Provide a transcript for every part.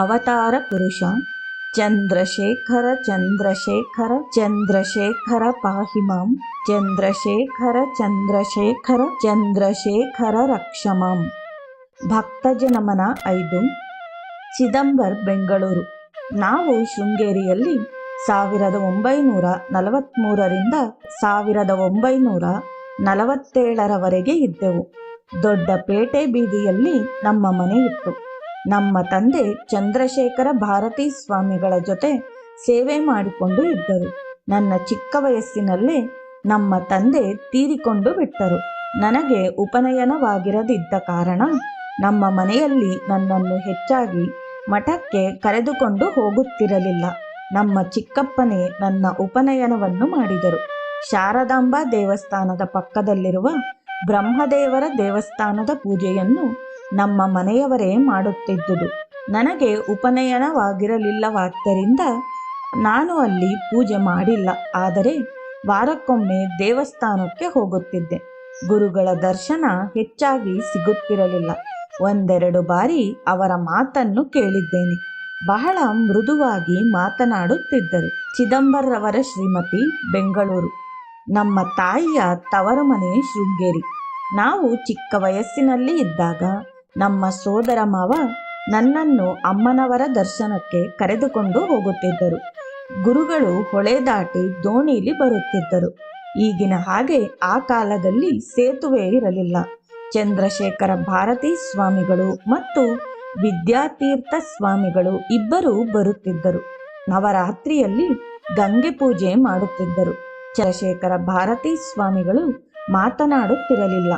ಅವತಾರ ಪುರುಷ ಚಂದ್ರಶೇಖರ ಚಂದ್ರಶೇಖರ ಚಂದ್ರಶೇಖರ ಪಾಹಿ ಮಾಂ ಚಂದ್ರಶೇಖರ ಚಂದ್ರಶೇಖರ ಚಂದ್ರಶೇಖರ ರಕ್ಷಮಾಂ. ಭಕ್ತಜನಮನ 5 ಚಿದಂಬರ್, ಬೆಂಗಳೂರು. ನಾವು ಶೃಂಗೇರಿಯಲ್ಲಿ 1943ರಿಂದ 1947ರವರೆಗೆ ಇದ್ದೆವು. ದೊಡ್ಡ ಪೇಟೆ ಬೀದಿಯಲ್ಲಿ ನಮ್ಮ ಮನೆ ಇತ್ತು. ನಮ್ಮ ತಂದೆ ಚಂದ್ರಶೇಖರ ಭಾರತೀ ಸ್ವಾಮಿಗಳ ಜೊತೆ ಸೇವೆ ಮಾಡಿಕೊಂಡು ಇದ್ದರು. ನನ್ನ ಚಿಕ್ಕ ವಯಸ್ಸಿನಲ್ಲೇ ನಮ್ಮ ತಂದೆ ತೀರಿಕೊಂಡು ಬಿಟ್ಟರು. ನನಗೆ ಉಪನಯನವಾಗಿರದಿದ್ದ ಕಾರಣ ನಮ್ಮ ಮನೆಯಲ್ಲಿ ನನ್ನನ್ನು ಹೆಚ್ಚಾಗಿ ಮಠಕ್ಕೆ ಕರೆದುಕೊಂಡು ಹೋಗುತ್ತಿರಲಿಲ್ಲ. ನಮ್ಮ ಚಿಕ್ಕಪ್ಪನೇ ನನ್ನ ಉಪನಯನವನ್ನು ಮಾಡಿದರು. ಶಾರದಾಂಬಾ ದೇವಸ್ಥಾನದ ಪಕ್ಕದಲ್ಲಿರುವ ಬ್ರಹ್ಮದೇವರ ದೇವಸ್ಥಾನದ ಪೂಜೆಯನ್ನು ನಮ್ಮ ಮನೆಯವರೇ ಮಾಡುತ್ತಿದ್ದುದು. ನನಗೆ ಉಪನಯನವಾಗಿರಲಿಲ್ಲವಾದ್ದರಿಂದ ನಾನು ಅಲ್ಲಿ ಪೂಜೆ ಮಾಡಿಲ್ಲ. ಆದರೆ ವಾರಕ್ಕೊಮ್ಮೆ ದೇವಸ್ಥಾನಕ್ಕೆ ಹೋಗುತ್ತಿದ್ದೆ. ಗುರುಗಳ ದರ್ಶನ ಹೆಚ್ಚಾಗಿ ಸಿಗುತ್ತಿರಲಿಲ್ಲ. ಒಂದೆರಡು ಬಾರಿ ಅವರ ಮಾತನ್ನು ಕೇಳಿದ್ದೇನೆ. ಬಹಳ ಮೃದುವಾಗಿ ಮಾತನಾಡುತ್ತಿದ್ದರು. ಚಿದಂಬರವರ ಶ್ರೀಮತಿ, ಬೆಂಗಳೂರು. ನಮ್ಮ ತಾಯಿಯ ತವರು ಮನೆ ಶೃಂಗೇರಿ. ನಾವು ಚಿಕ್ಕ ವಯಸ್ಸಿನಲ್ಲಿ ಇದ್ದಾಗ ನಮ್ಮ ಸೋದರ ಮಾವ ನನ್ನನ್ನು ಅಮ್ಮನವರ ದರ್ಶನಕ್ಕೆ ಕರೆದುಕೊಂಡು ಹೋಗುತ್ತಿದ್ದರು. ಗುರುಗಳು ಹೊಳೆ ದಾಟಿ ದೋಣಿಲಿ ಬರುತ್ತಿದ್ದರು. ಈಗಿನ ಹಾಗೆ ಆ ಕಾಲದಲ್ಲಿ ಸೇತುವೆ ಇರಲಿಲ್ಲ. ಚಂದ್ರಶೇಖರ ಭಾರತೀ ಸ್ವಾಮಿಗಳು ಮತ್ತು ವಿದ್ಯಾತೀರ್ಥ ಸ್ವಾಮಿಗಳು ಇಬ್ಬರು ಬರುತ್ತಿದ್ದರು. ನವರಾತ್ರಿಯಲ್ಲಿ ಗಂಗೆ ಪೂಜೆ ಮಾಡುತ್ತಿದ್ದರು. ಚಂದ್ರಶೇಖರ ಭಾರತೀ ಸ್ವಾಮಿಗಳು ಮಾತನಾಡುತ್ತಿರಲಿಲ್ಲ.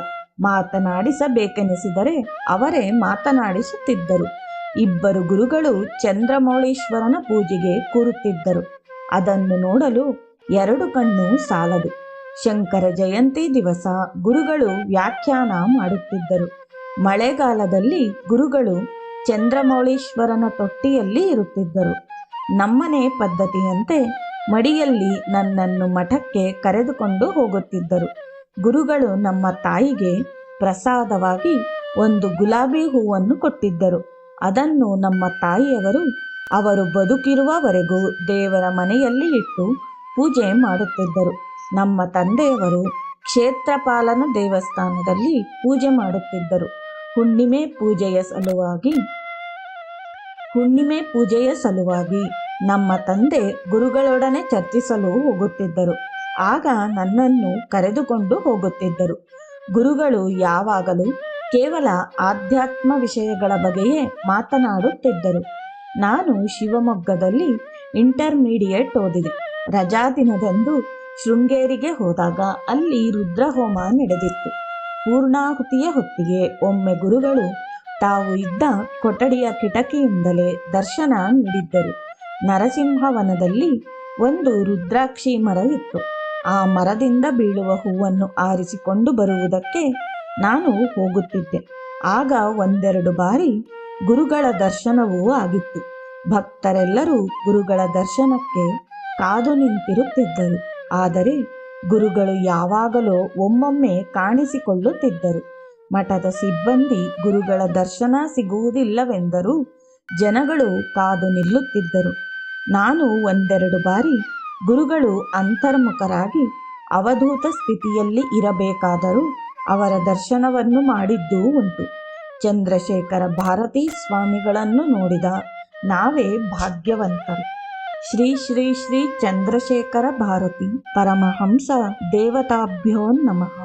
ಮಾತನಾಡಿಸಬೇಕೆನಿಸಿದರೆ ಅವರೇ ಮಾತನಾಡಿಸುತ್ತಿದ್ದರು. ಇಬ್ಬರು ಗುರುಗಳು ಚಂದ್ರಮೌಳೀಶ್ವರನ ಪೂಜೆಗೆ ಕೂರುತ್ತಿದ್ದರು. ಅದನ್ನು ನೋಡಲು 2 ಕಣ್ಣು ಸಾಲದು. ಶಂಕರ ಜಯಂತಿ ದಿವಸ ಗುರುಗಳು ವ್ಯಾಖ್ಯಾನ ಮಾಡುತ್ತಿದ್ದರು. ಮಳೆಗಾಲದಲ್ಲಿ ಗುರುಗಳು ಚಂದ್ರಮೌಳೀಶ್ವರನ ತೊಟ್ಟಿಯಲ್ಲಿ ಇರುತ್ತಿದ್ದರು. ನಮ್ಮನೆ ಪದ್ಧತಿಯಂತೆ ಮಡಿಯಲ್ಲಿ ನನ್ನನ್ನು ಮಠಕ್ಕೆ ಕರೆದುಕೊಂಡು ಹೋಗುತ್ತಿದ್ದರು. ಗುರುಗಳು ನಮ್ಮ ತಾಯಿಗೆ ಪ್ರಸಾದವಾಗಿ ಒಂದು ಗುಲಾಬಿ ಹೂವನ್ನು ಕೊಟ್ಟಿದ್ದರು. ಅದನ್ನು ನಮ್ಮ ತಾಯಿಯವರು ಅವರು ಬದುಕಿರುವವರೆಗೂ ದೇವರ ಮನೆಯಲ್ಲಿ ಇಟ್ಟು ಪೂಜೆ ಮಾಡುತ್ತಿದ್ದರು. ನಮ್ಮ ತಂದೆಯವರು ಕ್ಷೇತ್ರಪಾಲನ ದೇವಸ್ಥಾನದಲ್ಲಿ ಪೂಜೆ ಮಾಡುತ್ತಿದ್ದರು. ಹುಣ್ಣಿಮೆ ಪೂಜೆಯ ಸಲುವಾಗಿ ನಮ್ಮ ತಂದೆ ಗುರುಗಳೊಡನೆ ಚರ್ಚಿಸಲು ಹೋಗುತ್ತಿದ್ದರು. ಆಗ ನನ್ನನ್ನು ಕರೆದುಕೊಂಡು ಹೋಗುತ್ತಿದ್ದರು. ಗುರುಗಳು ಯಾವಾಗಲೂ ಕೇವಲ ಆಧ್ಯಾತ್ಮ ವಿಷಯಗಳ ಬಗ್ಗೆಯೇ ಮಾತನಾಡುತ್ತಿದ್ದರು. ನಾನು ಶಿವಮೊಗ್ಗದಲ್ಲಿ ಇಂಟರ್ಮೀಡಿಯೇಟ್ ಓದಿದೆ. ರಜಾ ದಿನದಂದು ಶೃಂಗೇರಿಗೆ ಹೋದಾಗ ಅಲ್ಲಿ ರುದ್ರಹೋಮ ನಡೆದಿತ್ತು. ಪೂರ್ಣಾಹುತಿಯ ಹೊತ್ತಿಗೆ ಒಮ್ಮೆ ಗುರುಗಳು ತಾವು ಇದ್ದ ಕೊಠಡಿಯ ಕಿಟಕಿಯಿಂದಲೇ ದರ್ಶನ ನೀಡಿದ್ದರು. ನರಸಿಂಹವನದಲ್ಲಿ ಒಂದು ರುದ್ರಾಕ್ಷಿ ಮರ ಇತ್ತು. ಆ ಮರದಿಂದ ಬೀಳುವ ಹೂವನ್ನು ಆರಿಸಿಕೊಂಡು ಬರುವುದಕ್ಕೆ ನಾನು ಹೋಗುತ್ತಿದ್ದೆ. ಆಗ ಒಂದೆರಡು ಬಾರಿ ಗುರುಗಳ ದರ್ಶನವೂ ಆಗಿತ್ತು. ಭಕ್ತರೆಲ್ಲರೂ ಗುರುಗಳ ದರ್ಶನಕ್ಕೆ ಕಾದು ನಿಂತಿರುತ್ತಿದ್ದರು. ಆದರೆ ಗುರುಗಳು ಯಾವಾಗಲೋ ಒಮ್ಮೊಮ್ಮೆ ಕಾಣಿಸಿಕೊಳ್ಳುತ್ತಿದ್ದರು. ಮಠದ ಸಿಬ್ಬಂದಿ ಗುರುಗಳ ದರ್ಶನ ಸಿಗುವುದಿಲ್ಲವೆಂದರೂ ಜನಗಳು ಕಾದು ನಿಲ್ಲುತ್ತಿದ್ದರು. ನಾನು ಒಂದೆರಡು ಬಾರಿ ಗುರುಗಳು ಅಂತರ್ಮುಖರಾಗಿ ಅವಧೂತ ಸ್ಥಿತಿಯಲ್ಲಿ ಇರಬೇಕಾದರೂ ಅವರ ದರ್ಶನವನ್ನು ಮಾಡಿದ್ದೂ ಉಂಟು. ಚಂದ್ರಶೇಖರ ಭಾರತೀ ಸ್ವಾಮಿಗಳನ್ನು ನೋಡಿದ ನಾವೇ ಭಾಗ್ಯವಂತರು. ಶ್ರೀ ಶ್ರೀ ಶ್ರೀ ಚಂದ್ರಶೇಖರ ಭಾರತೀ ಪರಮಹಂಸ ದೇವತಾಭ್ಯೋ ನಮಃ.